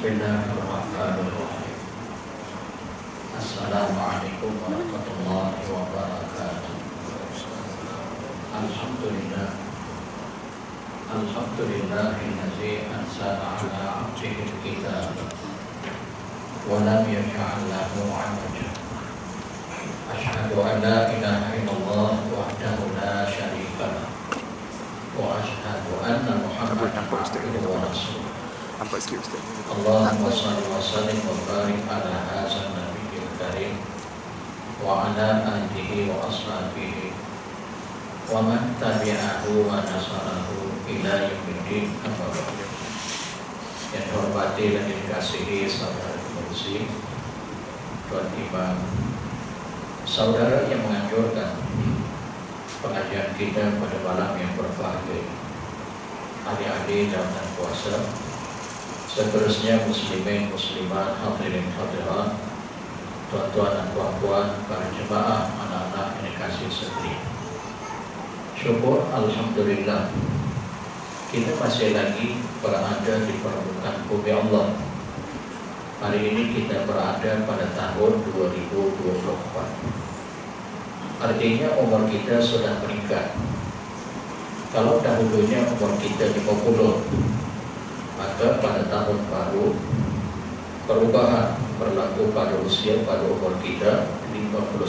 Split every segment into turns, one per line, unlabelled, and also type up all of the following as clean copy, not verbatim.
Bismillahirrahmanirrahim. Assalamualaikum warahmatullahi wabarakatuh. Alhamdulillah. Alhamdulillahilladzi anzala ala 'abdihi al-kitab wa lam yaj'al lahu 'iwaja. Asyhadu an la ilaha illallah wahdahu la syarika lah. Wa asyhadu anna Muhammadan abduhu wa rasuluh. Allahumma shalli wa sallim wa barik ala hadzal nabiyil karim wa ala alihi wa ashabihi wa man tabi'ahu wa nasarahu ila yaumiddin. Amma ba'du. Yang dihormati dan dikasihi saudara pengurusi, Tuan Imam, saudara yang menganjurkan pengajian kita pada malam yang berbahagia, adik-adik dalam bulan puasa, seterusnya muslimin, muslimat, hadirin, hadirat, tuan-tuan dan puan-puan, para jemaah, anak-anak yang dikasihi sekalian. Syukur alhamdulillah kita masih lagi berada di permukaan bumi Allah. Hari ini kita berada pada tahun 2024. Artinya umur kita sudah meningkat. Kalau dahulunya umur kita 50, maka pada tahun baru perubahan berlaku pada usia pada umur kita 51.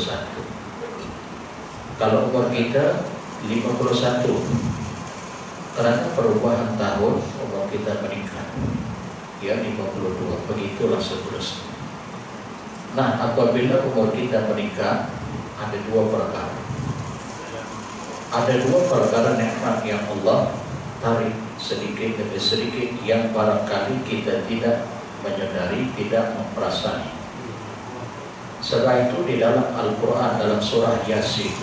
Kalau umur kita 51, karena perubahan tahun umur kita meningkat, ya 52, begitulah seterusnya. Nah, apabila umur kita meningkat, ada dua perkara. Ada dua perkara nikmat yang Allah tarik sedikit demi sedikit yang barangkali kita tidak menyadari, tidak memperasai. Setelah itu di dalam Al-Quran, dalam surah Yasin,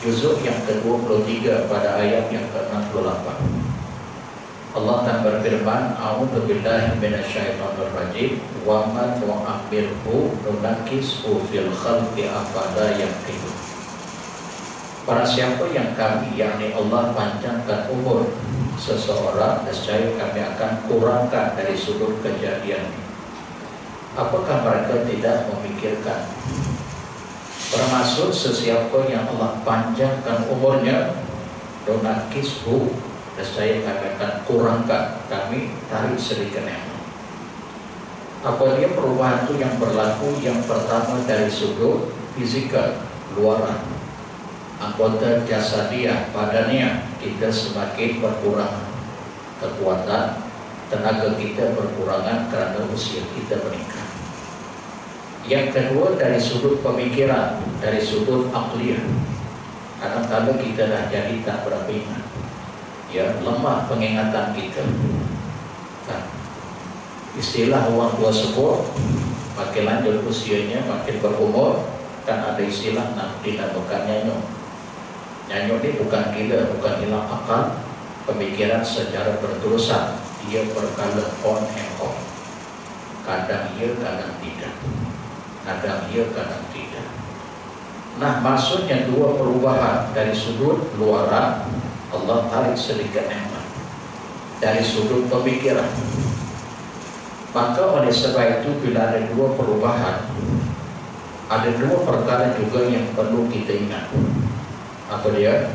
juzuk yang ke-23 pada ayat yang ke-68, Allah akan berfirman, A'udzu billahi minasyaitonir rajim, wa man nu'ammirhu nunakkishu fil khalqi afala yaqilun. Para siapa yang kami, yakni Allah, panjangkan umur seseorang, nescaya kami akan kurangkan dari sudut kejadian. Apakah mereka tidak memikirkan? Termasuk sesiapa yang Allah panjangkan umurnya, nunakkishu, nescaya kami akan kurangkan, kami tarik sedikit nikmat. Apa dia perubahan itu yang berlaku? Yang pertama dari sudut fisikal, luaran, anggota jasadiah, badannya kita semakin berkurang kekuatan, tenaga kita berkurangan karena usia kita meningkat. Yang kedua dari sudut pemikiran, dari sudut akliyah, kadang-kadang kita dah jadi tak berapa ingat, ya, lemah pengingatan kita. Kan? Istilah orang tua sebut, makin lanjut usianya, makin berumur, kan ada istilah dinamakan nyanyuk. Nyanyuk ini bukan gila, bukan hilang akal, pemikiran secara berterusan, dia berkala on and off, kadang iya, kadang tidak, kadang iya, kadang tidak. Nah, maksudnya dua perubahan dari sudut luaran, Allah tarik sedikit nikmat dari sudut pemikiran. Maka oleh sebab itu, bila ada dua perubahan, ada dua perkara juga yang perlu kita ingat. Apa dia?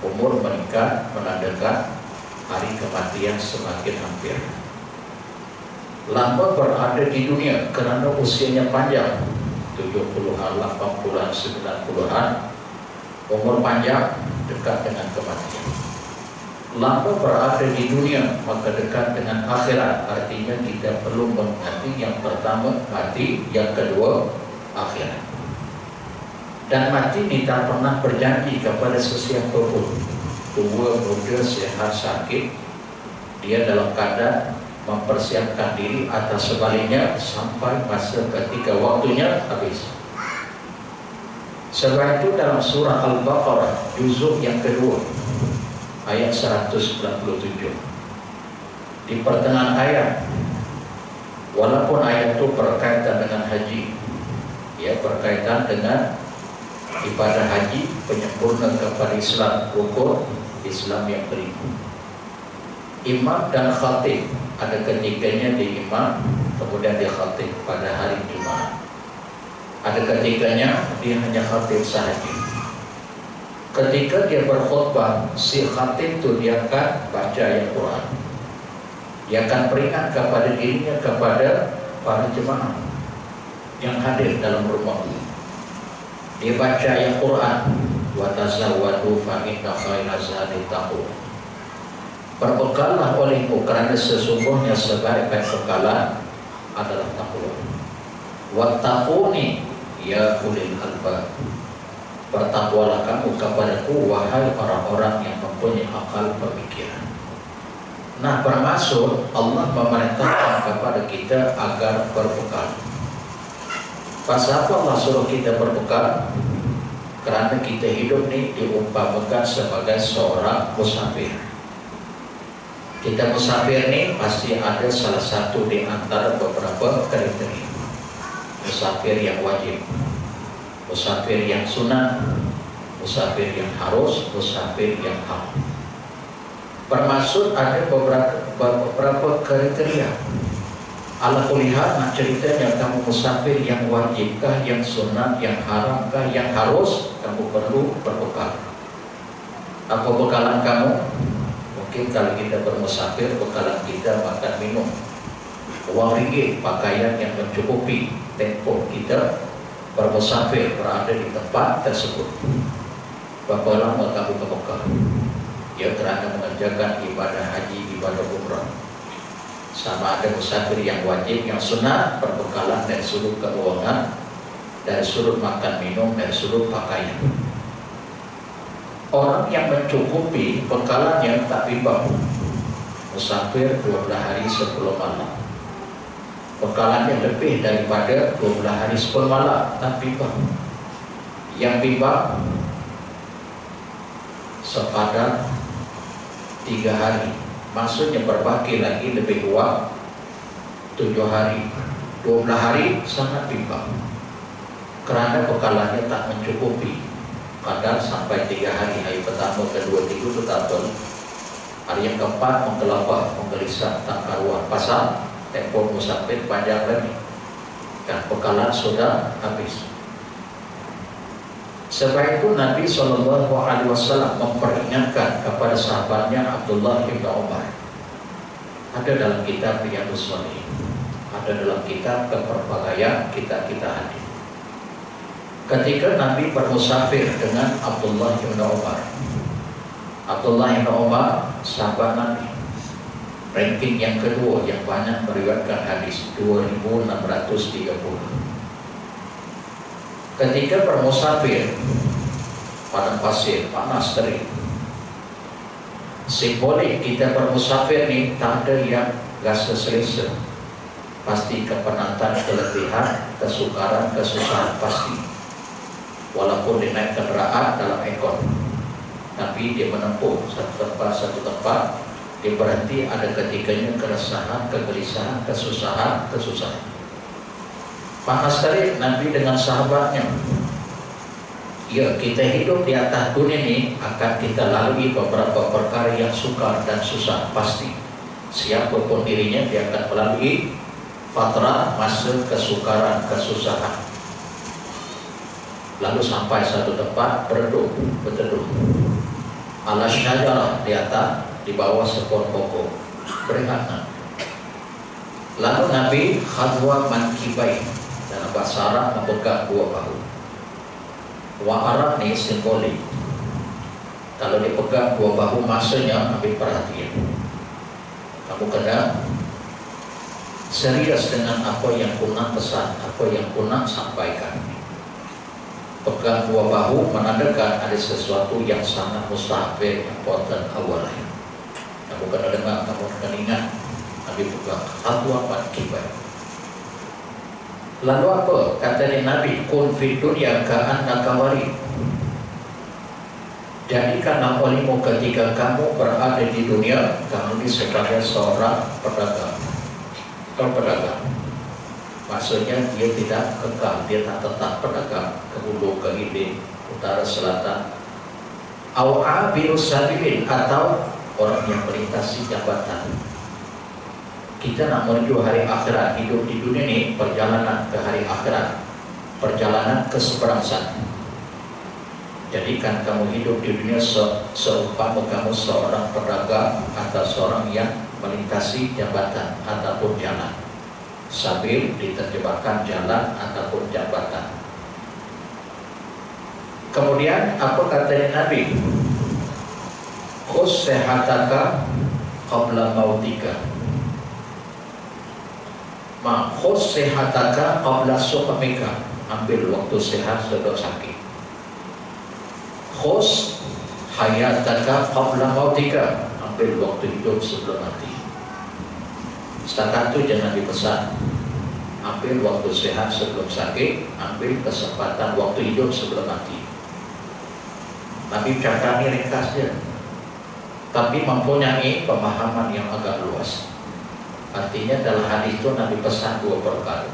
Umur meningkat menandakan hari kematian semakin hampir. Lama berada di dunia kerana usianya panjang, 70-an, 80-an, 90-an, umur panjang dekat dengan kematian. Lama berada di dunia maka dekat dengan akhirat, artinya kita perlu mengerti yang pertama mati, yang kedua akhirat. Dan mati ini tak pernah berjanji kepada sesiapa pun. Tua, muda, sehat, sakit, dia dalam keadaan mempersiapkan diri atas sebaliknya sampai masa ketika waktunya habis. Sebab itu dalam surah Al-Baqarah juzuk yang kedua ayat 197, di pertengahan ayat, walaupun ayat itu berkaitan dengan haji, ya, berkaitan dengan ibadah haji, penyempurna kepada Islam, rukun Islam yang kelima. Imam dan khatib, ada ketiganya di imam, kemudian dia khatib pada hari Jumat. Ada ketiganya dia hanya khatib sahaja. Ketika dia berkhutbah, si khatib itu dia akan baca ayat Quran. Dia akan peringat kepada dirinya, kepada para jemaah yang hadir dalam rumah. Dia baca ayat Quran, wa tazawwadu fa inna khairaz zadi taqwa. Berbekallah olehmu kerana sesungguhnya sebaik-baik bekalan adalah takwa. Wattaquni ya ulil albab. Bertakwalah kamu kepadaku wahai orang-orang yang mempunyai akal pemikiran. Nah, bermaksud Allah memerintahkan kepada kita agar berbekal. Pasal apa Allah suruh kita berbekal? Kerana kita hidup ni diumpamakan sebagai seorang musafir. Kita musafir ni pasti ada salah satu di antara beberapa kriteria. Musafir yang wajib, musafir yang sunat, musafir yang harus, musafir yang hak. Bermaksud ada beberapa kriteria. Ala kulihat nak ceritanya kamu musafir yang wajibkah, yang sunat, yang haramkah, yang harus, kamu perlu berbekal. Apa bekalan kamu? Mungkin kalau kita bermusafir, bekalan kita makan minum, uang ringgit, pakaian yang mencukupi tempoh kita bermusafir berada di tempat tersebut. Berapa lama kamu berbekal? Ya, kerana mengerjakan ibadah haji, ibadah umrah. Sama ada musafir yang wajib, yang sunat, perbekalan dari sudut keuangan, dari sudut makan minum, dari sudut pakaian. Orang yang mencukupi bekalannya tak bimbang. Musafir 12 hari 10 malam, bekalannya lebih daripada 12 hari 10 malam, tak bimbang. Yang bimbang sepadan 3 hari, maksudnya berbaki lagi lebih kurang 7 hari. 12 hari sangat bimbang, kerana bekalannya tak mencukupi. Kadang sampai 3 hari, hari pertama, kedua, tiga itu tak betul. Hari yang keempat menggelabah, menggelisah, tak karuan. Pasal tempoh musafir panjang lagi dan bekalan sudah habis. Sebab itu Nabi SAW memperingatkan kepada sahabatnya Abdullah bin Umar. Ada dalam kitab Riyadhus Shalihin, ada dalam kitab keperbagaian kita hadir. Ketika Nabi bermusafir dengan Abdullah bin Umar. Abdullah bin Umar sahabat Nabi, ranking yang kedua yang banyak meriwayatkan hadis, 2630. Ketika bermusafir padang pasir, panas terik, simbolik kita bermusafir ni tak ada yang rasa selesa. Pasti kepenatan, keletihan, kesukaran, kesusahan pasti. Walaupun dia naik kenderaan dalam ekor, tapi dia menempuh satu tempat, dia berhenti, ada ketikanya keresahan, kegelisahan, kesusahan. Panas terik, Nabi dengan sahabatnya. Ya, kita hidup di atas dunia ini akan kita lalui beberapa perkara yang sukar dan susah pasti. Siapapun dirinya, dia akan melalui fatrah masa kesukaran, kesusahan. Lalu sampai satu tempat berteduh. Ala syajarah, di atas, di bawah sebuah pokok, berehat. Lalu Nabi khadwa mankibai, dalam bahasa Arab mempegang dua bahu. Wa Arab ni simbolik. Kalau dipegang dua bahu, maksudnya ambil perhatian. Kamu kena serius dengan apa yang ku nak pesan, apa yang ku nak sampaikan. Pegang dua bahu menandakan ada sesuatu yang sangat mustahil, important awalnya. Kamu kena dengar, kamu kena ingat. Nabi pegang khadwa mankibai. Lalu apa? Kata Nabi, kun fid dunya ka'annaka warid. Jadikanlah olehmu ketika kamu berada di dunia, kamu ini sebagai seorang pedagang. Pedagang, maksudnya dia tidak kekal, dia tak tetap pedagang ke hulu, ke hilir, utara, selatan. Au abirus sabilin, atau orang yang melintasi jabatan. Kita nak menuju hari akhirat. Hidup di dunia ini perjalanan ke hari akhirat, perjalanan ke seberang sana. Jadikan kamu hidup di dunia seumpama kamu seorang pedagang atau seorang yang melintasi jabatan ataupun jalan, sambil diterjemahkan jalan ataupun jabatan. Kemudian apa katanya Nabi? Khus sehataka qabla mautika. Ma khus sehataka qabla suqmika. Ambil waktu sehat sebelum sakit. Khus hayataka qabla mautika. Ambil waktu hidup sebelum mati. Setakat itu jangan dipesan. Ambil waktu sehat sebelum sakit. Ambil kesempatan waktu hidup sebelum mati. Nabi cakap ini ringkas dia, tapi mempunyai pemahaman yang agak luas. Artinya dalam hadis itu Nabi pesan dua perkara: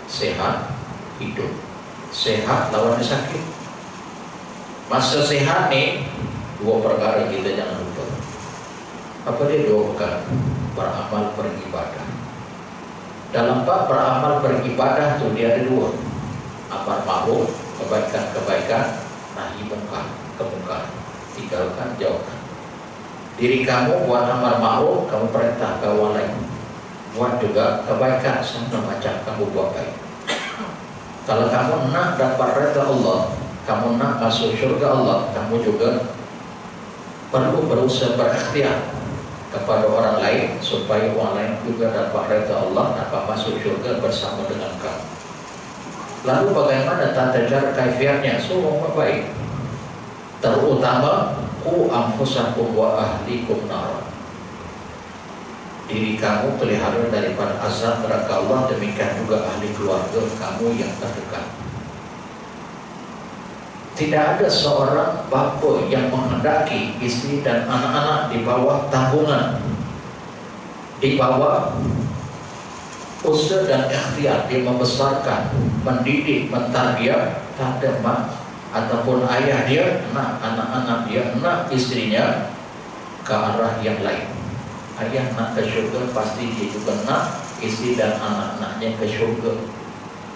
sehat, hidup. Sehat lawan sakit. Masa sehat nih, dua perkara kita jangan lupa. Apa dia dua perkara? Beramal, beribadah. Dalam bab beramal beribadah itu dia ada dua: amar ma'ruf, kebaikan-kebaikan, nahi mungkar, kemungkaran, tinggalkan, jauhkan. Diri kamu buat amar ma'ruf, kamu perintah ke orang lain. Buat juga kebaikan, sama macam kamu buat baik. Kalau kamu nak dapat redha Allah, kamu nak masuk syurga Allah, kamu juga perlu berusaha berikhtiar kepada orang lain supaya orang lain juga dapat redha Allah, dapat masuk syurga bersama dengan kamu. Lalu bagaimana tata cara kaifiatnya? Semua baik. Terutama ku anfusakum wa ahlikum nar. Diri kamu pelihara daripada azab neraka Allah, demikian juga ahli keluarga kamu yang terdekat. Tidak ada seorang bapa yang menghendaki istri dan anak-anak di bawah tanggungan, di bawah usaha dan ikhtiar dia membesarkan, mendidik, mentarbiyah. Tak ada mak ataupun ayah dia nak anak-anak dia, nak istrinya ke arah yang lain. Ayah nak ke syurga, pasti dia juga nak istri dan anak-anaknya ke syurga.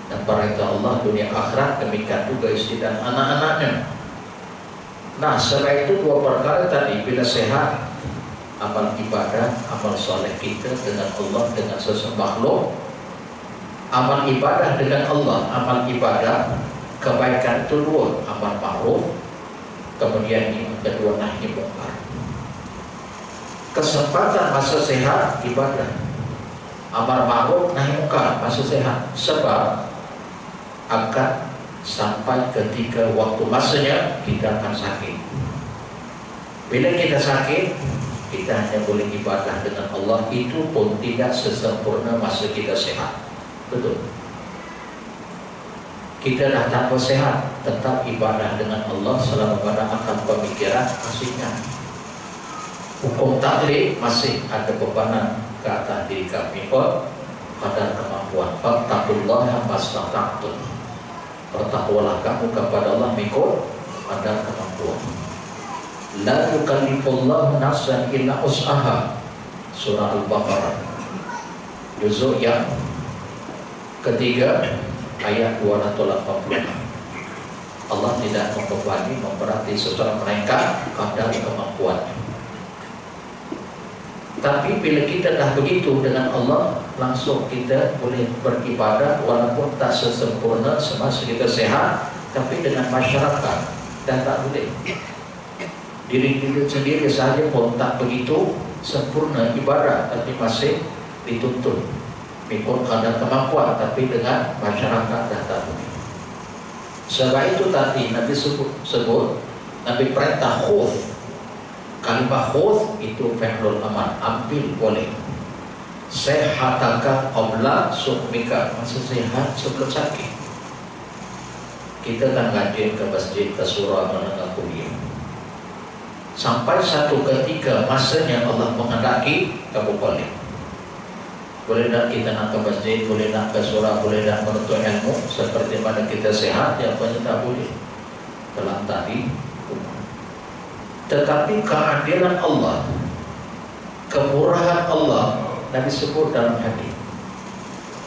Dan perintah Allah dunia akhirat, demikian juga istri dan anak-anaknya. Nah, selain itu dua perkara tadi, bila sehat, amal ibadah, amal soleh kita dengan Allah, dengan sesama makhluk. Amal ibadah dengan Allah, amal ibadah kebaikan itu dua: amal ma'ruf, kemudian yang kedua nahi mungkar. Kesempatan masa sehat ibadah, amal ma'ruf, nahi mungkar, masa sehat. Sebab akan sampai ketika waktu masanya kita akan sakit. Bila kita sakit, kita hanya boleh ibadah dengan Allah, itu pun tidak sesempurna masa kita sehat. Betul. Kita dah tak sehat, tetap ibadah dengan Allah selama pada akal pemikiran masihnya. Hukum takdir masih ada bebanan ke atas diri kami. Kadar kemampuan. Fattaqullaha mastata'tum. Bertakwalah kamu kepada Allah mengikut kadar kemampuan. La yukallifullahu nafsan illa wus'aha. Surah Al-Baqarah, juzuk yang ketiga, ayat 286. Allah tidak membebani, memberati seseorang melainkan kadar kemampuannya. Tapi bila kita dah begitu dengan Allah, langsung kita boleh beribadah walaupun tak sesempurna semasa kita sehat. Tapi dengan masyarakat dah tak boleh. Diri kita sendiri sahaja pun tak begitu sempurna ibadah, tapi masih dituntut mengikut kadar kemampuan. Tapi dengan masyarakat dah tak boleh. Sebab itu tadi Nabi sebut Nabi perintah khudh. Kalimah khudh itu fi'lul amar, ambil boleh. Sehataka qabla suqmika, masa sehat sebelum sakit. Kita kan ngajin ke masjid, ke surau, menengah kuliah. Sampai satu ketika masanya Allah menghendaki, kamu boleh. Boleh tak kita nak ke masjid, boleh nak ke surau, boleh tak menuntut ilmu seperti mana kita sehat, yang banyak tak boleh. Dalam tadi. Tetapi keadilan Allah Kemurahan Allah Nabi sebut dalam hadis.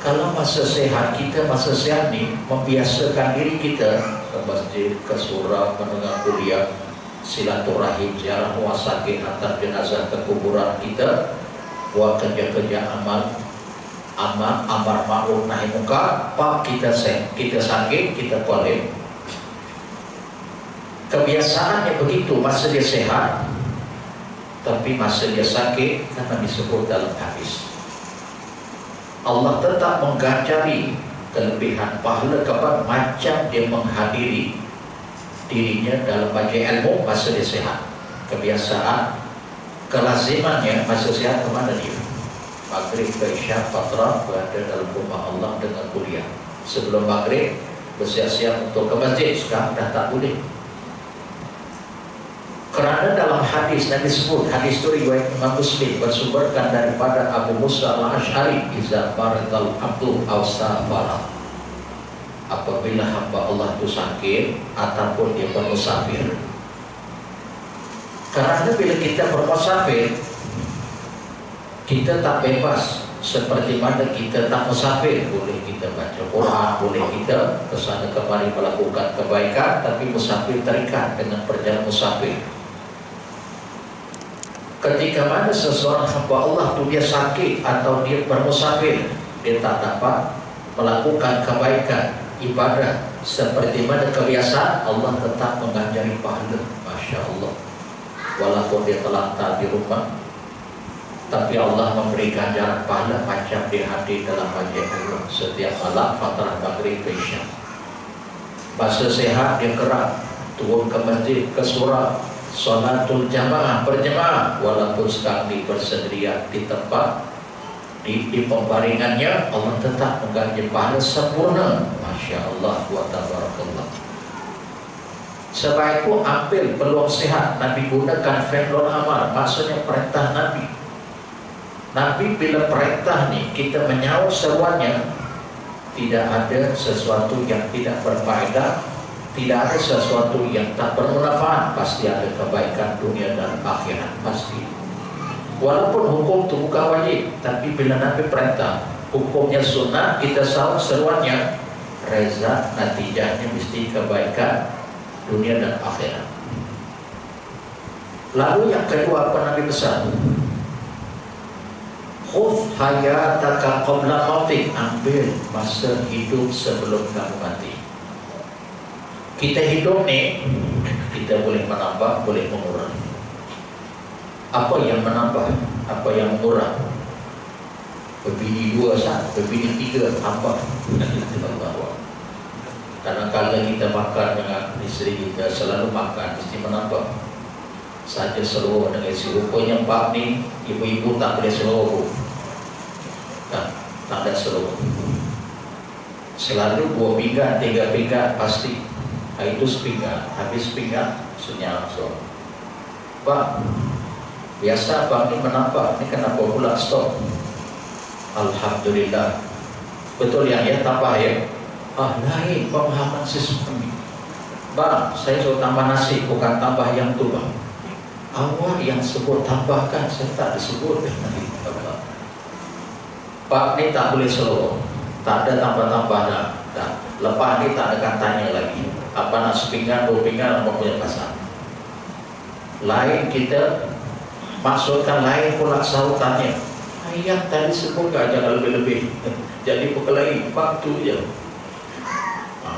Kalau masa sehat kita, masa sehat ni membiasakan diri kita ke masjid, ke surau, mendengar kuliah, silaturahim, ziarah orang sakit, hantar jenazah ke kuburan kita, buat kerja-kerja amal, amar ma'ruf nahi munkar. Pak kita sakit, kita toilet. Kebiasaannya begitu masa dia sehat, tapi masa dia sakit, karena disebut dalam hadis, Allah tetap mengganjari kelebihan pahala kepada macam dia menghadiri dirinya dalam baca ilmu masa dia sehat. Kebiasaan, kelazimannya masa sehat kemana dia? Maghrib ke Isya, Fatrah berada dalam rumah Allah dengan kuliah. Sebelum maghrib bersiap-siap untuk ke masjid, sekarang dah tak boleh. Kerana dalam hadis Nabi sebut, hadis itu riwayat Imam Muslim, bersumberkan daripada Abu Musa al-Ash'ari, iza maridal abdu awsafara, apabila hamba Allah itu sakit ataupun dia bermusafir. Kerana bila kita bermusafir, kita tak bebas seperti mana kita tak musafir. Boleh kita baca Quran, boleh kita kesana kemari melakukan kebaikan, tapi musafir terikat dengan perjalanan musafir. Ketika mana seseorang hamba Allah itu dia sakit atau dia bermusafir, dia tak dapat melakukan kebaikan, ibadah seperti mana kebiasaan, Allah tetap mengajari pahala. Masya Allah. Walaupun dia terlantar di rumah, tapi Allah memberikan jarak pahala macam dia hadir dalam majlis Allah setiap malam fatrah maghrib ke Isya. Masa sehat dia gerak turun ke masjid, ke surau, salatul jamaah, berjemaah, walaupun sekarang di bersendirian di tempat di pembaringannya, Allah tetap mengganti pahala sempurna. Masya Allah wa tabarakallah. Sebab itu ambil peluang sehat. Nabi gunakan fi'lul amal, maksudnya perintah Nabi. Nabi bila perintah ni kita menyahut seruannya, tidak ada sesuatu yang tidak berfaedah, tidak ada sesuatu yang tak bermanfaat, pasti ada kebaikan dunia dan akhirat, pasti. Walaupun hukum itu bukan wajib, tapi bila Nabi perintah, hukumnya sunnah, kita sahut seruannya, reza, natijahnya mesti kebaikan dunia dan akhirat. Lalu yang kedua apa Nabi pesan? Khudh hayataka qabla mautik, ambil masa hidup sebelum kamu mati. Kita hidup ni, kita boleh menambah, boleh mengurang. Apa yang menambah, apa yang mengurang? Berbini dua sah, berbini tiga, tambah. Kadang-kadang kita makan dengan isteri kita, selalu makan, mesti menambah. Saja seluruh dengan isi rupanya bab ni, ibu-ibu tak boleh seluruh. Tak ada seluruh. Selalu 2 pinggan, 3 pinggan pasti. Hari itu sepinggan, habis sepinggan senyap so. Pak, biasa bang ni menambah, ni kenapa pula stop? Alhamdulillah. Betul yang ya tambah ya. Lain pemahaman sistem ni. Bang, saya suruh tambah nasi, bukan tambah yang tu bang. Awak yang sebut tambahkan, saya tak disebut. Pak ni tak boleh seluruh, tak ada tambah-tambah dah. Lepas ni tak ada katanya lagi. Apa nak sepinggan, 2 pinggan, apa punya pasal. Lain kita maksudkan lain pula sahutannya. Yang tadi sebut jangan lebih-lebih. Jadi perkelahi, Pak tu je.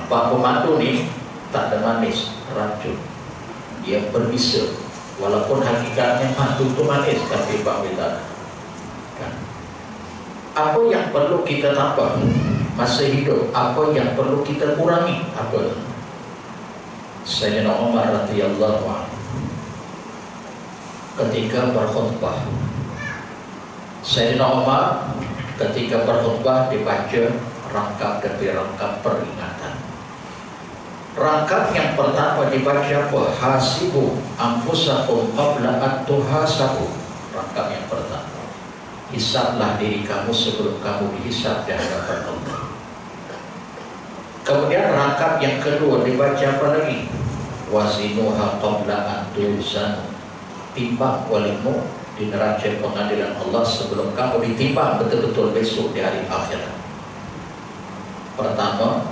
Pak pembantu ni tak ada manis, racun. Dia berbisa. Walaupun hakikatnya mantu tu manis, tapi Pak beda. Kan? Apa yang perlu kita tambah masa hidup? Apa yang perlu kita kurangi? Apa? Sayyidina Umar radhiyallahu anhu ketika berkhutbah, Sayyidina Umar ketika berkhutbah dibaca rangkap demi rangkap peringatan. Rangkap yang pertama dibaca apa? Hasibu anfusakum qabla an tuhasabu. Rangkap yang pertama, hisablah diri kamu sebelum kamu dihisab di hadapan Allah. Kemudian rangkap yang kedua dibaca apa lagi? Wazinuha qabla an tuzanu. Timbang walimu di neraca pengadilan Allah sebelum kamu ditimbang betul-betul besok di hari akhirat. Pertama,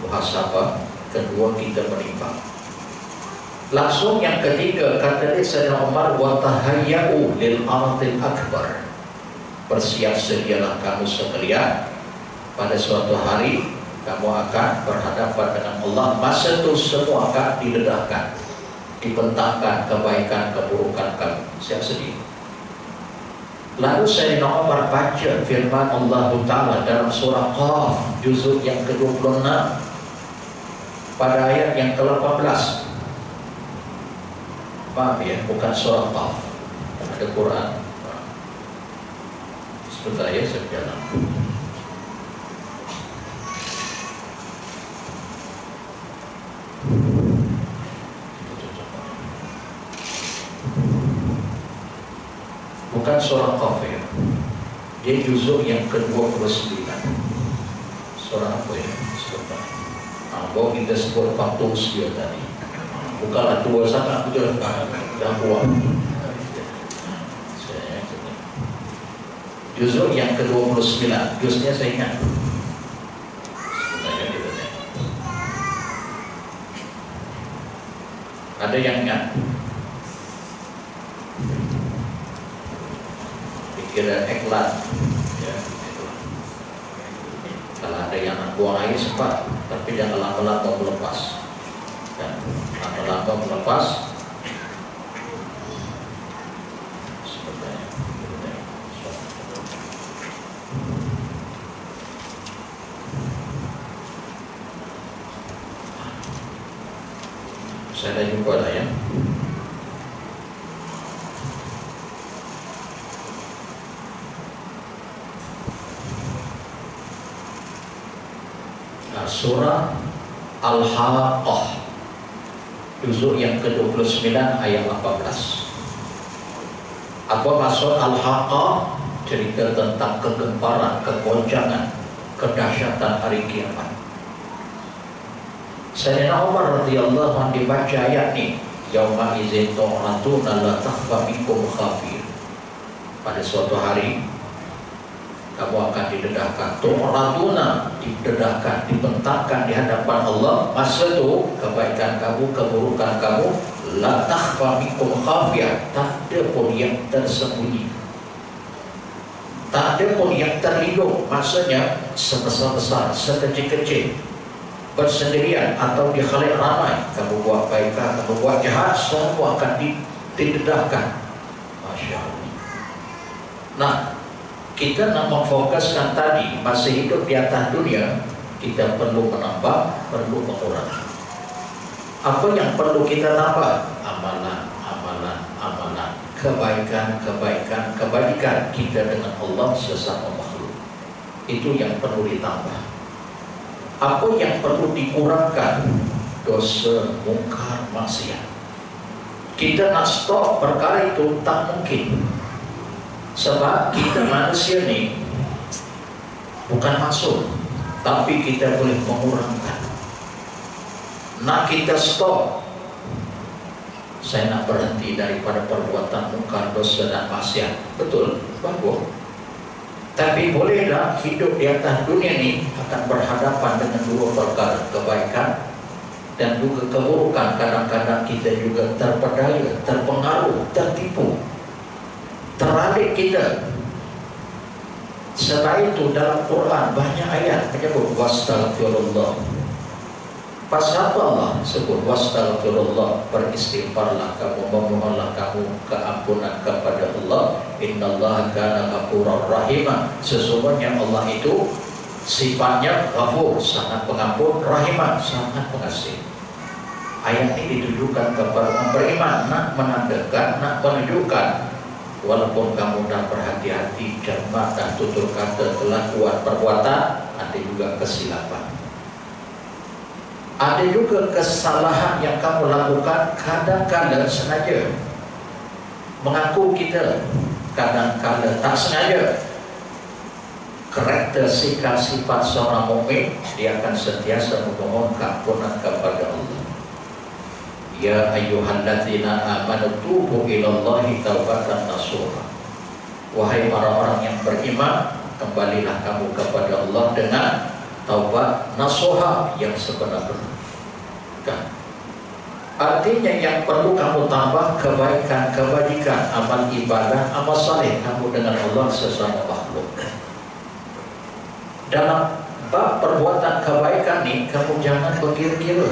muhasabah. Kedua, kita menimbang. Langsung yang ketiga, kata Sayyidina Umar, wa tahayya'u lil ardil akbar. Bersiap sedialah kamu sekalian, pada suatu hari kamu akan berhadapan dengan Allah. Masa itu semua akan didedahkan, dibentangkan kebaikan keburukan kamu. Siap sedia. Lalu Sayyidina Umar baca firman Allah Ta'ala dalam surah Qaf juzuk yang ke-26 pada ayat yang ke-18. Paham ya? Bukan surah Qaf, ada Quran. Sebentar ya, saya berjalan. Bukan surah Qaf ya, dia juzuk yang ke-29. Surah apa ya? Sebentar. Bawa kita sebut Fatul Siyah tadi. Bukanlah tua sangat, betul dah kuat. Juzuk yang ke-29, juznya saya ingat. Sebentar ya, kita lihat. Ada yang ingat? Kira iklan ya, kalau ada yang nak buang air cepat, tapi jangan lama-lama melepas, dan lama-lama melepas sebenarnya. Saya dah jumpa dah ya. Surah Al-Haqqah juzuk yang ke-29 ayat 18. Apa maksud Al-Haqqah? Cerita tentang kegemparan, kegoncangan, kedahsyatan hari kiamat. Sayyidina Umar radhiyallahu anhu dibaca ayat ni, yauma idzin tu'ratuna la takhfa minkum khafir. Pada suatu hari kamu akan didedahkan, tu'ratuna, didedahkan, dibentangkan di hadapan Allah. Masa itu kebaikan kamu, keburukan kamu, la takhfa minkum khafiyah, tak ada pun yang tersembunyi, tak ada pun yang terlindung. Maksudnya sebesar-besar, sekecil-kecil, bersendirian atau di khalayak ramai, kamu buat kebaikan, kamu buat jahat, semua akan didedahkan. Masya Allah. Nah, kita nak memfokuskan tadi, masih hidup di atas dunia, kita perlu menambah, perlu mengurangi. Apa yang perlu kita tambah? Amalan, amalan, amalan, kebaikan, kebaikan, kebaikan kita dengan Allah sesama makhluk. Itu yang perlu ditambah. Apa yang perlu dikurangkan? Dosa, mungkar, maksiat. Kita nak stop perkara itu tak mungkin. Sebab kita manusia ni bukan masuk, tapi kita boleh mengurangkan. Nak kita stop, saya nak berhenti daripada perbuatan mungkar, dosa dan maksiat. Betul, bagus. Tapi bolehlah hidup di atas dunia ni akan berhadapan dengan dua perkara, kebaikan dan juga keburukan. Kadang-kadang kita juga terpedaya, terpengaruh, tertipu, teralik kita. Sebab itu dalam Quran banyak ayat menyebut wastaghfirullah. Pasal apa Allah sebut wastaghfirullah? Beristighfarlah kamu, memohonlah kamu keampunan kepada Allah. Innallaha kana ghafurar rahima. Sesungguhnya Allah itu sifatnya ghafur, sangat pengampun, rahiman, sangat pengasih. Ayat ini ditujukan kepada orang beriman, nak menandakan, nak menunjukkan, walaupun kamu dah berhati-hati, cermat dan tutur kata, kelakuan, perbuatan, ada juga kesilapan, ada juga kesalahan yang kamu lakukan. Kadang-kadang sengaja, mengaku kita, kadang-kadang tak sengaja. Karakter sikap sifat seorang mukmin, dia akan sentiasa memohon keampunan kepada Allah. Ya ayyuhalladzina amanu tubu ilallahi taubatan nasuha. Wahai orang-orang yang beriman, kembalilah kamu kepada Allah dengan taubat nasuha yang sebenar-benar. Artinya yang perlu kamu tambah kebaikan, kebajikan, amal ibadah, amal saleh kamu dengan Allah sesama makhluk. Dalam bab perbuatan kebaikan ini, kamu jangan berkira-kira.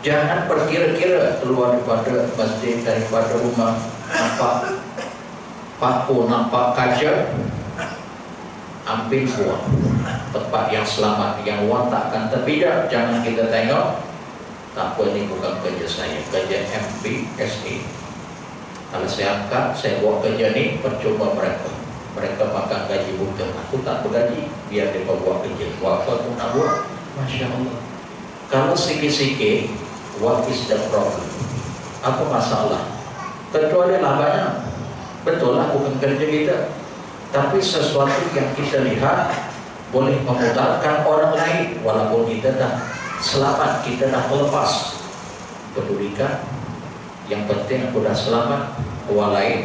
Jangan berkira-kira keluar daripada masjid, daripada rumah, nampak paku, nampak kaca, ambil buang tempat yang selamat, yang orang tak akan terpidak. Jangan kita tengok, tak apa, ini bukan kerja saya, kerja MBSA. Kalau saya angkat, saya buat kerja ni, percuma mereka. Mereka makan gaji buta. Aku tak bergaji, biar mereka buat kerja. Buat apa aku nak buat? Masya Allah. Kalau sikit-sikit, what is the problem? Apa masalah? Kecuali lah banyak. Betul lah, bukan kerja kita. Tapi sesuatu yang kita lihat boleh memudarkan orang lain, walaupun kita dah selamat, kita dah melepas. Pedulikan. Yang penting aku dah selamat, orang lain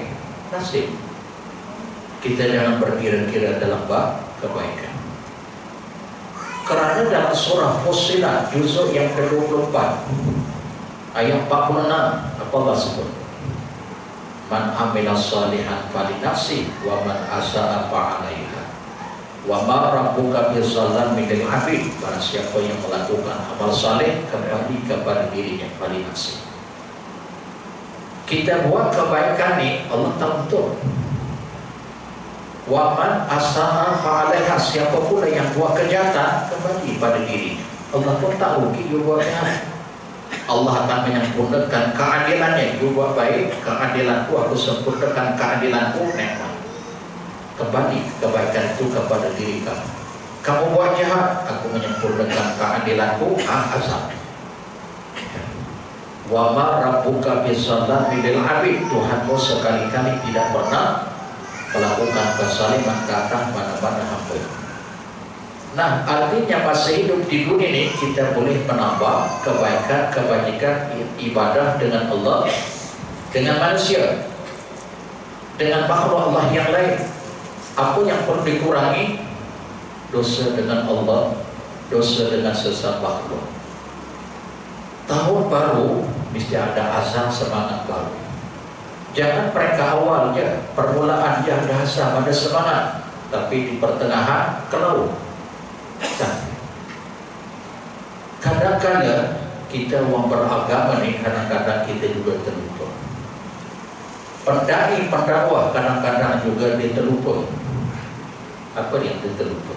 nasib. Kita jangan berkira-kira dalam bab kebaikan. Kerana dalam surah Fussilat juzuk yang ke-24 ayat 46, apa Allah sebut? Man amila salihan falinafsi wa man asa'a fa'alaiha wa ma rabbuka bizallamin lil 'abid. Barang siapa yang melakukan amal saleh, kembali kepada dirinya, falinafsi. Kita buat kebaikan ni, Allah tahu betul. Wa man asa'a fa'alaiha, siapa pula yang buat kejahatan, kembali pada dirinya. Allah pun tahu kita buat jahat. Allah akan menyempurnakan keadilannya. You buat baik, keadilanku aku sempurnakan, keadilanku nikmat. Kembali kebaikan itu kepada diri kamu. Kamu buat jahat, aku menyempurnakan keadilanku, azab. Wa ma rabbuka bizallamin lil 'abid. Tuhanmu sekali-kali tidak pernah melakukan kezaliman ke atas mana-mana hamba. Nah, artinya masa hidup di dunia ini kita boleh menambah kebaikan, kebajikan, ibadah dengan Allah, dengan manusia, dengan makhluk Allah yang lain. Apa yang perlu dikurangi? Dosa dengan Allah, dosa dengan sesama makhluk. Tahun baru mesti ada azan semangat baru. Jangan mereka awalnya, permulaan dia ada hasam, ada semangat, tapi di pertengahan kelau. Kadang-kadang kita orang beragama ni, kadang-kadang kita juga terlupa. Pendai pendakwah kadang-kadang juga dia terlupa. Apa yang dia terlupa?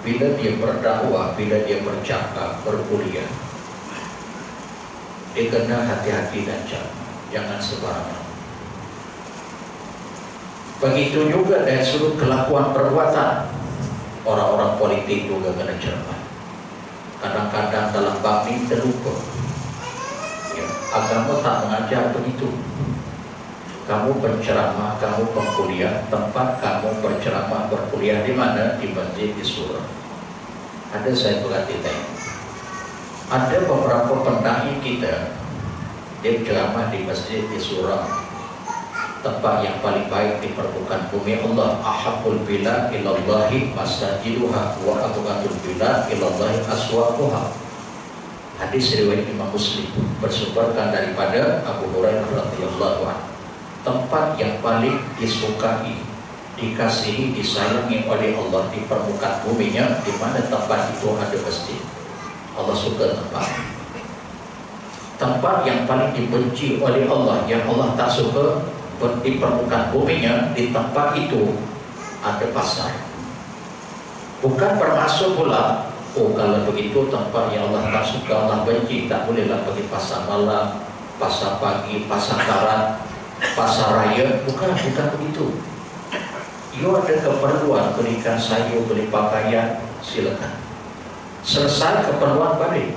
Bila dia berdakwah, bila dia bercakap, berkuliah, dia kena hati-hati dan jangan sembarangan. Begitu juga dari sudut kelakuan perbuatan, orang-orang politik juga kena cermat. Kadang-kadang dalam bab ini terlupa. Ya, agama tak mengajar begitu. Kamu berceramah, kamu berkuliah, tempat kamu berceramah, berkuliah di mana? Di masjid, di surau. Ada saya perhatikan, ada beberapa pendai kita, dia ceramah di masjid, di surau, tempat yang paling baik di permukaan bumi Allah. Ahabbul bilad ilallahi masajiduha wa abghadul bilad ilallahi aswaquha. Hadis riwayat Imam Muslim, bersumberkan daripada Abu Hurairah radhiyallahu anhu. Tempat yang paling disukai, dikasihi, disayangi oleh Allah di permukaan buminya, di mana tempat itu ada masjid. Allah suka tempat. Tempat yang paling dibenci oleh Allah, yang Allah tak suka, di permukaan buminya, di tempat itu ada pasar. Bukan bermaksud pula, oh kalau begitu tempat yang Allah tak suka, Allah benci, tak bolehlah pergi pasar malam, pasar pagi, pasar karat, pasar raya. Bukan begitu. You ada keperluan belikan sayur, beli pakaian, silakan. Selesai keperluan balik.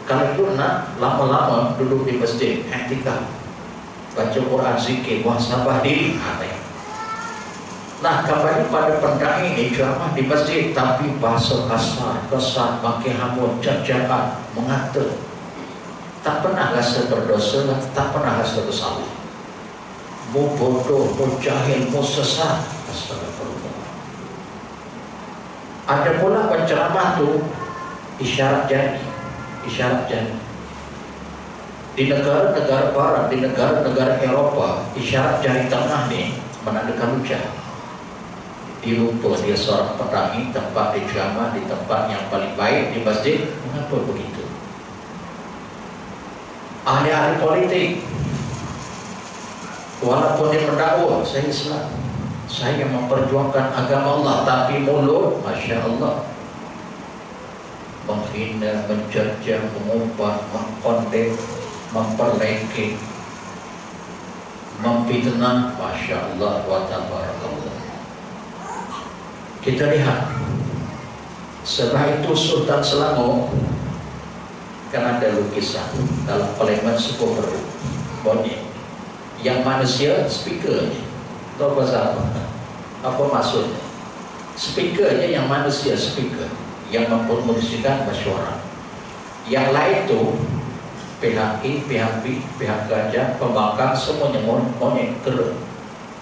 Kalau you nak lama-lama duduk di masjid, iktikaf, baca Quran, zikir, muhasabah diri, ada. Nah, kembali pada pendai ini ceramah di masjid, tapi bahasa kasar, kesat, pakai hamun, cerjakan, mengatur. Tak pernah rasa berdosa, tak pernah rasa bersalah. Mu bodoh, mu jahil, mu sesat. Astagfirullah. Ada pula penceramah tu isyarat jari, isyarat jari. Di negara-negara barat, di negara-negara Eropa, isyarat jari tengah ni menandakan ucap. Dia lupa dia seorang pendai, tempat dia ceramah di tempat yang paling baik di masjid. Mengapa begitu? Ahli-ahli politik, walaupun dia mendakwa saya Islam, saya memperjuangkan agama Allah, tapi mulut, Masya Allah, menghina, mencerca, mengumpat, mengkondem, memperlengking, memfitnah. Masya Allah wa tabarakallah. Kita lihat setelah itu Sultan Selangor kan ada lukisan dalam Palembang Suku Peru Boni yang manusia speakernya. Tahu bahasa apa maksudnya? Speakernya yang manusia speaker yang mempromosikan masyarakat. Yang lain tu pihak I, pihak B, pihak gajah, pembangkang, semuanya monyet kerut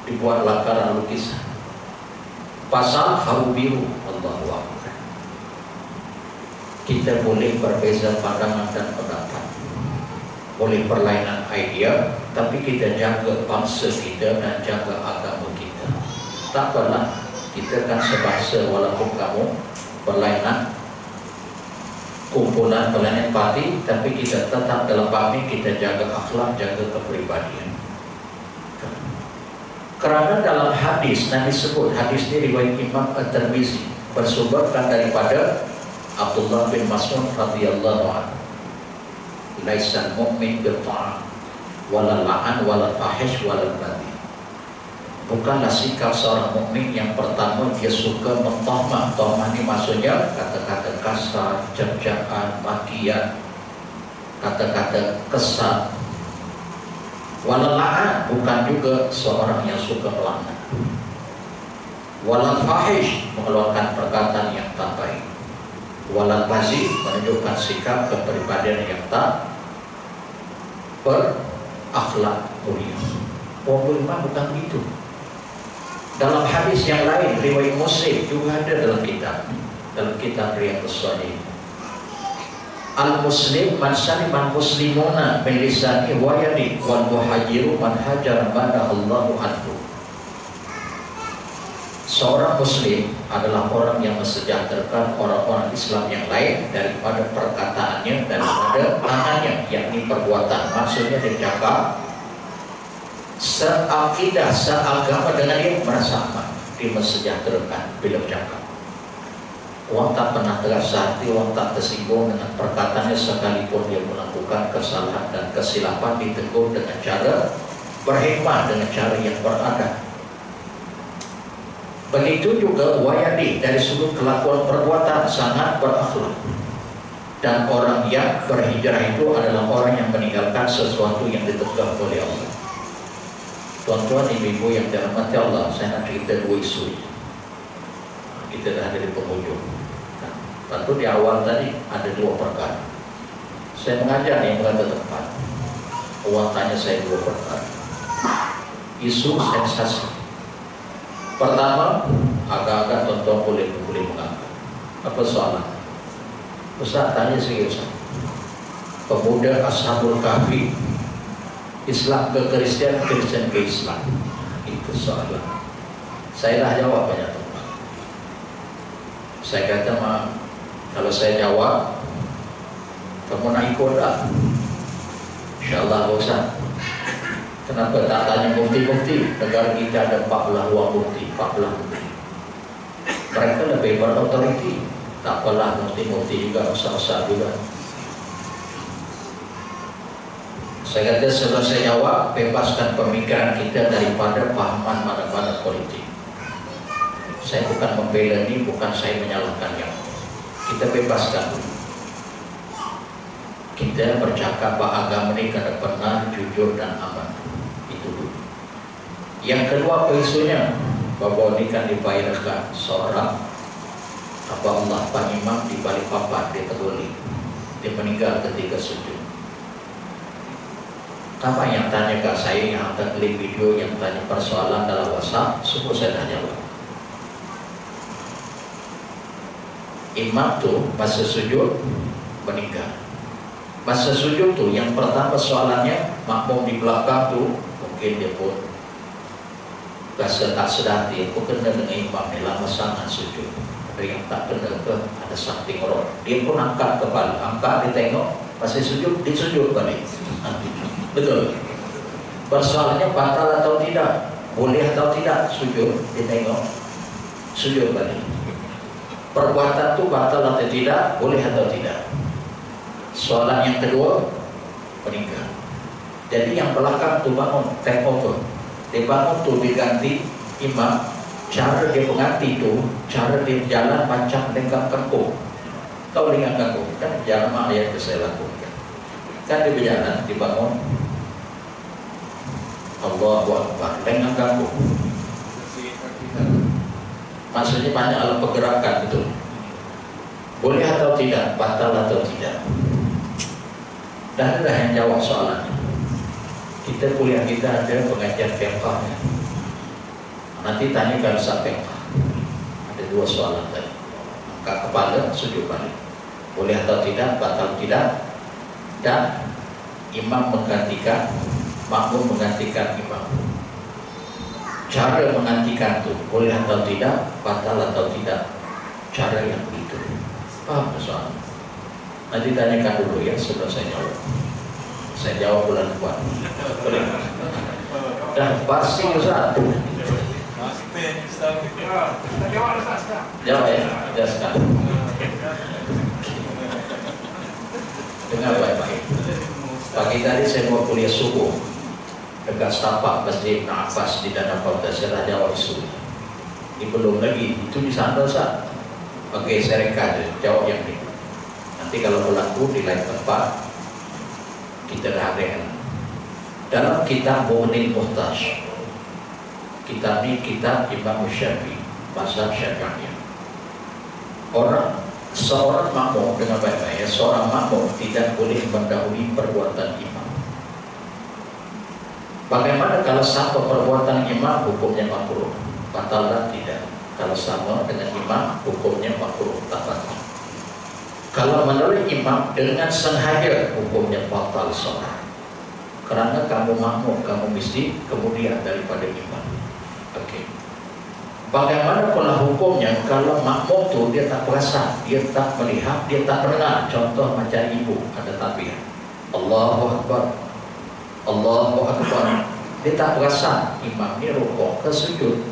dibuat lakaran lukisan. Pasal haru biru. Allahu Akbar. Kita boleh berbeza pandangan dan pendapat, boleh berlainan idea, tapi kita jaga bangsa kita dan jaga agama kita. Tak apalah, kita kan sebangsa walaupun kamu berlainan kumpulan, berlainan parti, tapi kita tetap dalam bumi kita jaga akhlak, jaga kepribadian. Kerana dalam hadis Nabi sebut, hadis ini riwayat Imam At-Tirmizi, bersumberkan daripada Abdullah bin Mas'ud radhiyallahu anhu. Laisal mu'min bil ta'am wala la'an wala fahish wala badhi. Bukanlah sikap seorang mukmin yang pertama dia suka mentahmah. Tahmah ini maksudnya kata-kata kasar, cercaan, makian, kata-kata kesat. Wala la'an, bukan juga seorang yang suka melaknat. Wala fahish, mengeluarkan perkataan yang tak baik. Wala bazi, menunjukkan sikap kepribadian yang tak berakhlak mulia. Poin lima bukan begitu. Dalam hadis yang lain riwayat Muslim juga ada dalam kitab Riyadhus Shalihin. Al-Muslim man saliman muslimuna min lisani wa yadi wal muhajiru man hajara Allahu anhu. Seorang muslim adalah orang yang mensejahterakan orang-orang Islam yang lain daripada perkataannya, daripada tangannya, yakni perbuatan. Maksudnya dia cakap seakidah, seagama dengan dia, merasa aman, dia mensejahterakan bila bercakap. Orang tak pernah terasa hati, orang tak tersinggung dengan perkataannya, sekalipun dia melakukan kesalahan dan kesilapan, ditegur dengan cara berhikmah, dengan cara yang beradab. Begitu juga wayadi, dari sudut kelakuan perbuatan sangat berakhlak. Dan orang yang berhijrah itu adalah orang yang meninggalkan sesuatu yang ditegak oleh Allah. Tuan-tuan, ibu-ibu yang dirahmati Allah, saya nak cerita dua isu. Kita dah ada di penghujung. Tentu di awal tadi ada dua perkara. Saya mengajar yang berada tempat. Orang tanya saya dua perkara. Isu sensasi. Pertama, agak-agak tuan-tuan boleh mengangkat. Apa soalan? Ustaz tanya serius. Pemuda Ashabul Kahfi Islam ke Kristen, Kristen ke Islam. Itu soalan. Saya dah jawab banyak tempat. Saya kata, kalau saya jawab, kamu nak ikut tak? InsyaAllah Ustaz. Kenapa tak tanya mufti-mufti? Negara kita ada 14 orang mufti, 14 mufti. Mereka lebih berautoriti. Tak apalah, mufti-mufti juga, ustaz-ustaz juga. Saya kata sebelum saya jawab, bebaskan pemikiran kita daripada pahaman mana-mana politik. Saya bukan membela ini, bukan saya menyalahkan yang. Kita bebaskan dulu. Kita bercakap bahwa agama ini kena benar, jujur dan aman. Itu dulu. Yang kedua, apa isunya? bahwa ini kan dibayarkan seorang apa Allah Pak Imam di balik papan dia terguling, dia meninggal ketika sujud. Apa yang tanya ke saya yang angkat link video yang tanya persoalan dalam WhatsApp, semua saya dah jawab. Imam tuh masa sujud meninggal. Masa sujud tuh yang pertama soalannya makmum di belakang tuh mungkin dia pun rasa tak sedar dia pun kena dengan imam ni lama sangat sujud. Ada yang tak kena ke ada something wrong. Dia pun angkat kepala, angkat dia tengok masih sujud, dia sujud balik. Betul. Persoalannya batal atau tidak, boleh atau tidak sujud, dia tengok sujud balik. Perbuatan itu batal atau tidak, boleh atau tidak. Soalan yang kedua, meninggal. Jadi yang belakang tu bangun, take over. Dia bangun tu diganti imam. Cara dia mengganti tu, cara dia berjalan macam lengkap kampung. Tahu lengkap kampung? Kan jamaah yang saya lakukan. Kan dia berjalan, dibangun. Allahu Akbar, lengkap kampung. Maksudnya banyak alat pergerakan, betul. Boleh atau tidak, batal atau tidak. Dan dah yang jawab soalannya. Kita kuliah kita ada pengajian fiqh. Nanti tanyakan sampai ada dua soalan tadi. Angkat kepala, sujud balik. Boleh atau tidak, batal tidak. Dan imam menggantikan, makmum menggantikan imam. Cara menggantikan itu boleh atau tidak, batal atau tidak. Cara yang begitu. Paham soalnya? Nanti tanyakan dulu ya sebelum saya jawab. Saya jawab bulan depan. Boleh? Dah pasti Ustaz. Jawab ya, jelaskan. Dengar baik-baik. Pagi tadi saya mau kuliah subuh dekat setapak Masjid Ibn Abbas di Danau Kota. Saya dah jawab isu. Ini belum lagi, itu di sana Ustaz. Oke, saya rekat jawab yang ini. Nanti kalau berlaku di lain tempat kita dah ada. Dalam kitab Mu'nil Muhtaj, kitab ini kitab Imam Syafi'i, mazhab Syafi'iyah. Seorang makmum dengan baik-baik, seorang makmum tidak boleh mendahului perbuatan imam. Bagaimana kalau sama perbuatan imam hukumnya makruh? Batal dan tidak. Kalau sama dengan imam hukumnya makruh, tak batal. Kalau menurut imam dengan sengaja hukumnya batal salat. Kerana kamu makmum, kamu mesti kemudian daripada imam. Okey. Bagaimana pula hukumnya kalau makmum tu dia tak perasan, dia tak melihat, dia tak mendengar. Contoh macam ibu ada takbir. Allahu Akbar. Allahu Akbar. Dia tak perasan imam ni rukuk ke sujud.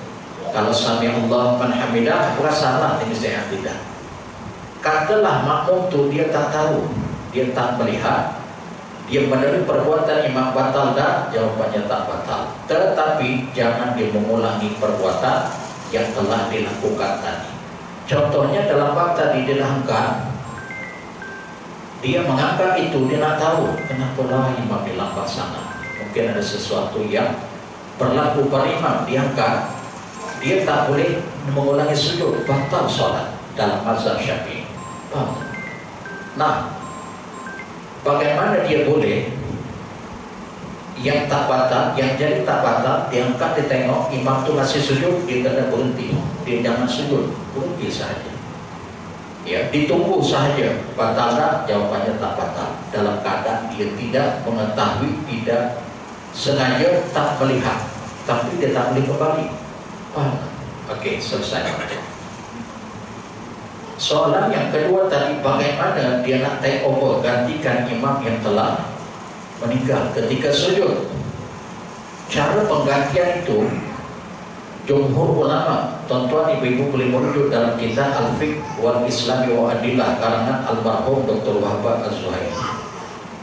Kalau sami Allah man hamidah, perasanlah ini saya tidak. Katalah makmum tu dia tak tahu, dia tak melihat, dia menerima perbuatan imam batal tak? Jawapannya tak batal. Tetapi jangan dia mengulangi perbuatan yang telah dilakukan tadi. Contohnya dalam bab tadi dia angkat, dia mengangkat itu dia nak tahu kenapa lah imam dia lambat sangat. Mungkin ada sesuatu yang berlaku pada imam, diangkat, dia tak boleh mengulangi sujud, batal solat dalam mazhab Syafi'i. Nah, bagaimana dia boleh yang tak batal, yang jadi tak batal, diangkat, ditengok imam tu masih sujud, dia kena berhenti, dia jangan sujud, berhenti sahaja. Ya, ditunggu sahaja. Batal tak? Jawapannya tak batal. Dalam keadaan dia tidak mengetahui, tidak sengaja, tak melihat, tapi dia tak boleh kembali. Okey, selesai. Soalan yang kedua tadi, bagaimana dia nak take over, gantikan imam yang telah meninggal ketika sujud. Cara penggantian itu jumhur ulama, tuan-tuan ibu-ibu boleh merujuk dalam kitab Al-Fiqh wal Islami wa Adillah karangan almarhum Dr. Wahab Az-Zuhairi.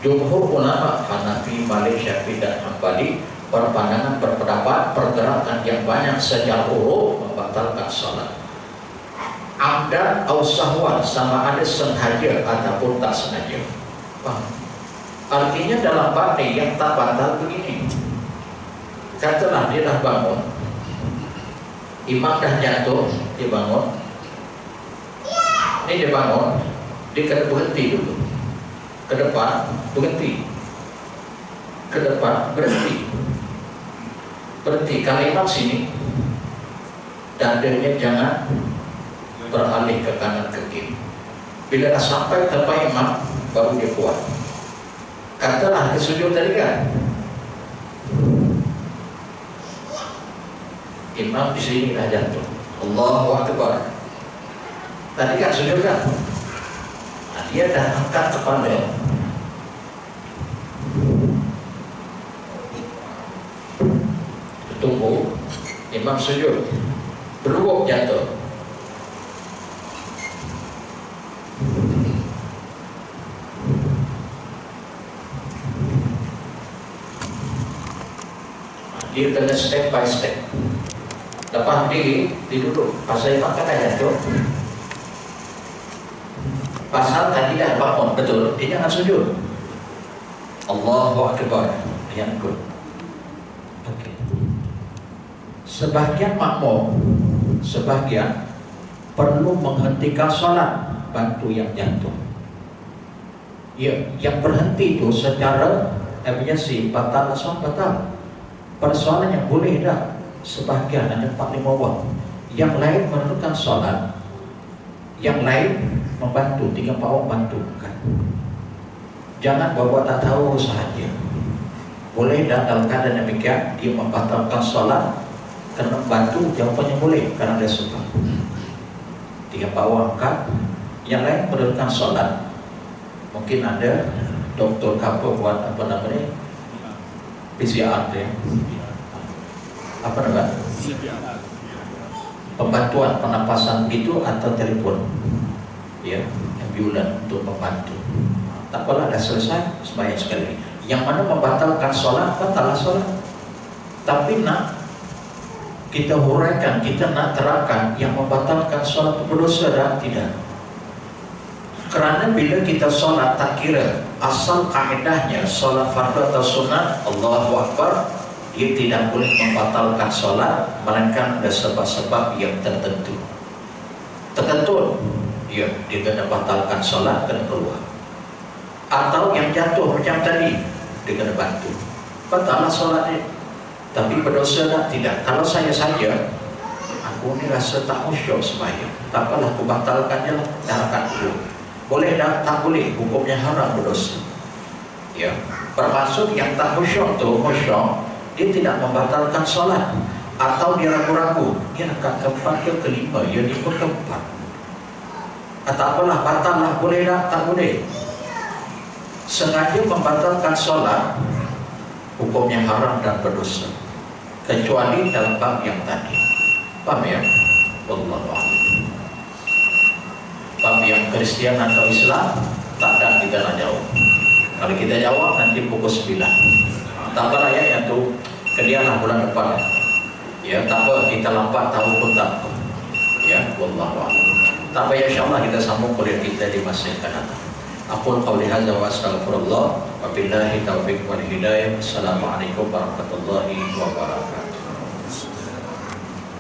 Jumhur ulama Hanafi, Malik, Syafi'i dan Hambali berpandangan, berpendapat pergerakan yang banyak secara urut membatalkan salat. Amdan atau sahwan, sama ada sengaja ataupun tak sengaja. Artinya dalam bab ni yang tak batal begini. Katalah dia dah bangun, Imam dah jatuh, dia bangun. Ini dia bangun, dia kena berhenti dulu. Ke depan, berhenti. Ke depan, berhenti. Berhenti. Kalau imam sini, dadanya jangan beralih ke kanan ke kiri. Bila dah sampai tempat imam, baru dia kuat. Katalah ke sujud tadi kan, imam di sini dah jatuh. Allahu Akbar. Tadi kan sujud kan? Nah, dia dah angkat kepala. Tunggu, imam sujud, berubuk jatuh. Dia kena step by step. Lepas duduk, pasal imam kan jatuh. Pasal tadi dah bangun, betul, dia jangan sujud. Allahu Akbar, yang good. Okay. Sebahagian makmum, sebahagian perlu menghentikan solat, bantu yang jatuh. Ya, yang berhenti itu secara emergency, batal solat batal. Persoalan yang boleh dah, sebahagian ada 4-5 orang, yang lain meneruskan solat, yang lain membantu, 3-4 orang bantu kan. Jangan bawa tak tahu sahaja. Boleh dah dalam keadaan demikian dia membatalkan solat kerana bantu, jawapannya boleh kerana ada sebab. 3-4 orang kan, yang lain meneruskan solat. Mungkin ada doktor kapal buat apa namanya, PCR dia. Apa namanya? Pembantuan pernapasan itu atau telefon, ya, ambulan untuk membantu. Tak apalah, dah selesai, sembahyang sekali. Yang mana membatalkan solat, batallah solat. Tapi nak kita huraikan, kita nak terangkan yang membatalkan solat berdosa dah tidak. Kerana bila kita solat tak kira asal kaedahnya solat fardu atau sunat, Allahu Akbar, dia tidak boleh membatalkan solat, melainkan ada sebab-sebab yang tertentu. Tertentu, ya, dia kena batalkan solat, kena keluar. Atau yang jatuh macam tadi, dia kena bantu. Batallah solatnya. Tapi berdosa tak? Tidak. Kalau saya saja, aku ni rasa tak khusyuk sembahyang, tak apalah, aku batalkannya lah, dah akan dulu. Boleh tak? Tak boleh, hukumnya haram, berdosa. Ya, termasuk yang tak khusyuk tu, khusyuk, dia tidak membatalkan solat. Atau dia ragu-ragu, dia akan keempat ke kelima, dia ikut keempat. Atau apalah, batal lah, boleh tak? Tak boleh. Sengaja membatalkan solat, hukumnya haram dan berdosa, kecuali dalam bab yang tadi. Paham ya? Wallahu a'lam. Bab yang Kristian atau Islam, tak ada, kita nak jawab. Kalau kita jawab nanti pukul 9. Tak apa ya, yang tu kedialah bulan depan. Ya, tak apa, kita lambat tahu pun tak apa. Ya, wallahu a'lam. Tak apa ya, insyaAllah kita sambung kuliah kita di masa yang akan datang. Aqul qawli hadza wa astaghfirullah wa billahi taufiq wal hidayah. Assalamualaikum warahmatullahi wabarakatuh.